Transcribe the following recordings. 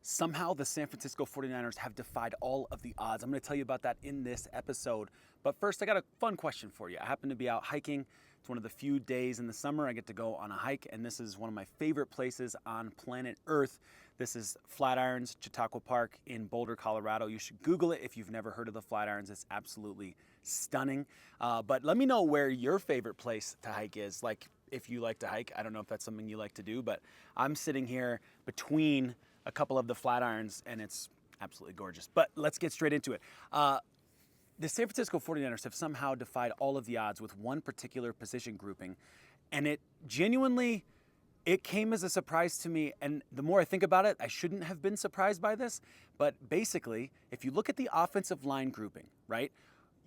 Somehow the San Francisco 49ers have defied all of the odds. I'm going to tell you about that in this episode. But first, I got a fun question for you. I happen to be out hiking. It's one of the few days in the summer I get to go on a hike, and this is one of my favorite places on planet Earth. This is Flatirons Chautauqua Park in Boulder, Colorado. You should Google it if you've never heard of the Flatirons. It's absolutely stunning. But let me know where your favorite place to hike is. Like, if you like to hike, I don't know if that's something you like to do, but I'm sitting here between a couple of the Flatirons, and it's absolutely gorgeous. But let's get straight into it. The San Francisco 49ers have somehow defied all of the odds with one particular position grouping, and it came as a surprise to me. And the more I think about it, I shouldn't have been surprised by this. But basically, if you look at the offensive line grouping, right,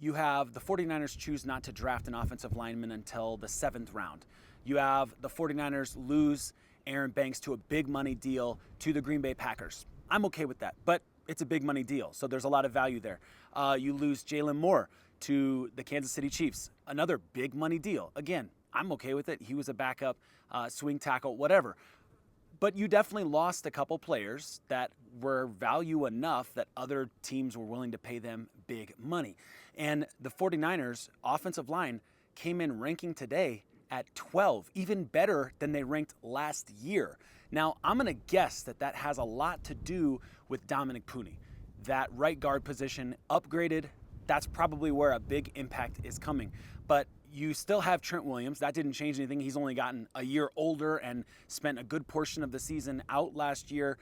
you have the 49ers choose not to draft an offensive lineman until the 7th round. You have the 49ers lose Aaron Banks to a big money deal to the Green Bay Packers. I'm okay with that, but it's a big money deal, so there's a lot of value there. You lose Jalen Moore to the Kansas City Chiefs, another big money deal. Again, I'm okay with it. He was a backup, swing tackle, whatever. But you definitely lost a couple players that were value enough that other teams were willing to pay them big money. And the 49ers offensive line came in ranking today at 12, even better than they ranked last year. Now, I'm going to guess that that has a lot to do with Dominic Purdy. That right guard position upgraded, that's probably where a big impact is coming. But you still have Trent Williams. That didn't change anything. He's only gotten a year older and spent a good portion of the season out last year.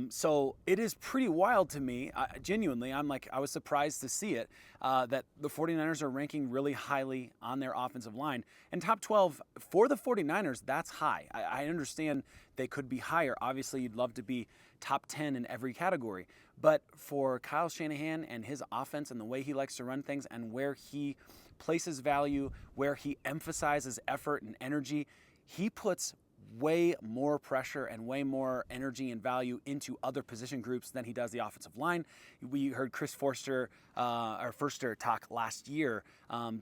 So it is pretty wild to me. Genuinely, I was surprised to see it, that the 49ers are ranking really highly on their offensive line. And top 12 for the 49ers, that's high. I understand they could be higher. Obviously, you'd love to be top 10 in every category. But for Kyle Shanahan and his offense and the way he likes to run things and where he places value, where he emphasizes effort and energy, he puts way more pressure and way more energy and value into other position groups than he does the offensive line. We heard Chris Forster talk last year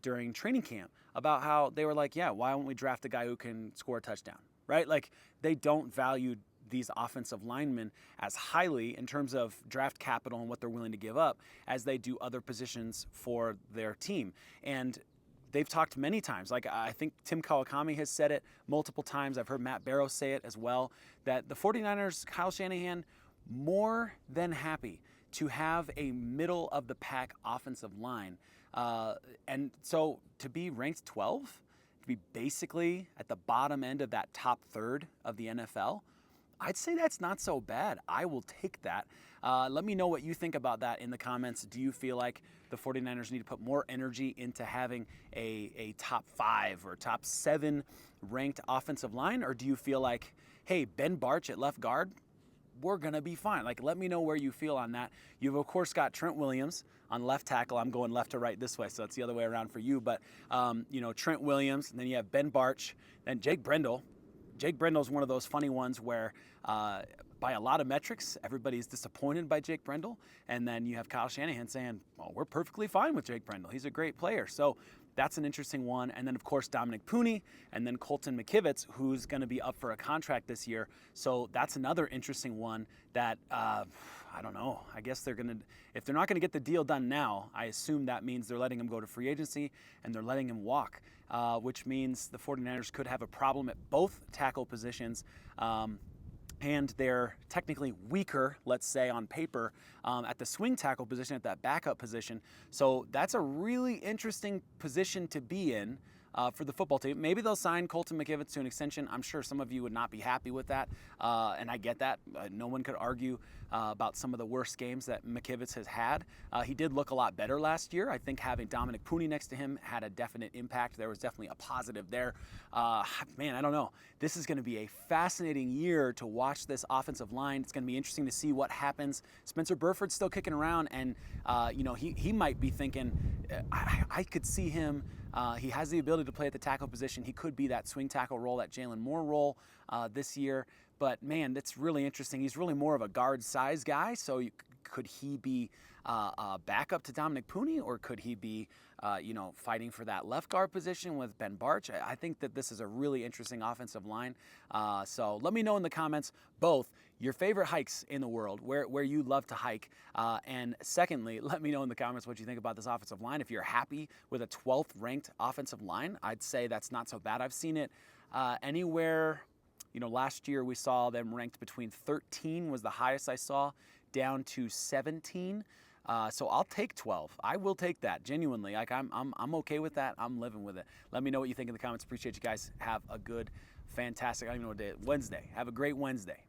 during training camp about how they were like, yeah, why don't we draft a guy who can score a touchdown, right? Like, they don't value these offensive linemen as highly in terms of draft capital and what they're willing to give up as they do other positions for their team. And they've talked many times, like I think Tim Kawakami has said it multiple times. I've heard Matt Barrow say it as well, that the 49ers, Kyle Shanahan, more than happy to have a middle of the pack offensive line. And so to be ranked 12, to be basically at the bottom end of that top third of the NFL, I'd say that's not so bad. I will take that. Let me know what you think about that in the comments. Do you feel like the 49ers need to put more energy into having a top 5 or top 7 ranked offensive line? Or do you feel like, hey, Ben Bartch at left guard, we're going to be fine? Like, let me know where you feel on that. You've, of course, got Trent Williams on left tackle. I'm going left to right this way, so it's the other way around for you. But, Trent Williams, and then you have Ben Bartch, then Jake Brendel. Jake Brendel's one of those funny ones where by a lot of metrics, everybody's disappointed by Jake Brendel. And then you have Kyle Shanahan saying, well, we're perfectly fine with Jake Brendel. He's a great player. So that's an interesting one. And then, of course, Dominic Purdy, and then Colton McKivitz, who's going to be up for a contract this year. So that's another interesting one that, I don't know. I guess if they're not going to get the deal done now, I assume that means they're letting him go to free agency and they're letting him walk, which means the 49ers could have a problem at both tackle positions. And they're technically weaker, let's say, on paper, at the swing tackle position, at that backup position. So that's a really interesting position to be in for the football team. Maybe they'll sign Colton McKivitz to an extension. I'm sure some of you would not be happy with that, and I get that. No one could argue about some of the worst games that McKivitz has had. He did look a lot better last year. I think having Dominic Purdy next to him had a definite impact. There was definitely a positive there. Man, I don't know. This is going to be a fascinating year to watch this offensive line. It's going to be interesting to see what happens. Spencer Burford's still kicking around, and he might be thinking, I could see him. He has the ability to play at the tackle position. He could be that swing tackle role, that Jalen Moore role this year. But, man, that's really interesting. He's really more of a guard size guy. So could he be a backup to Dominic Purdy, or could he be, fighting for that left guard position with Ben Bartch? I think that this is a really interesting offensive line. So let me know in the comments both your favorite hikes in the world, where you love to hike. And secondly, let me know in the comments what you think about this offensive line. If you're happy with a 12th ranked offensive line, I'd say that's not so bad. I've seen it anywhere, last year we saw them ranked between 13 was the highest I saw, down to 17. So I'll take 12. I will take that, genuinely. Like I'm okay with that. I'm living with it. Let me know what you think in the comments. Appreciate you guys. Have a good, fantastic, I don't even know what day, Wednesday. Have a great Wednesday.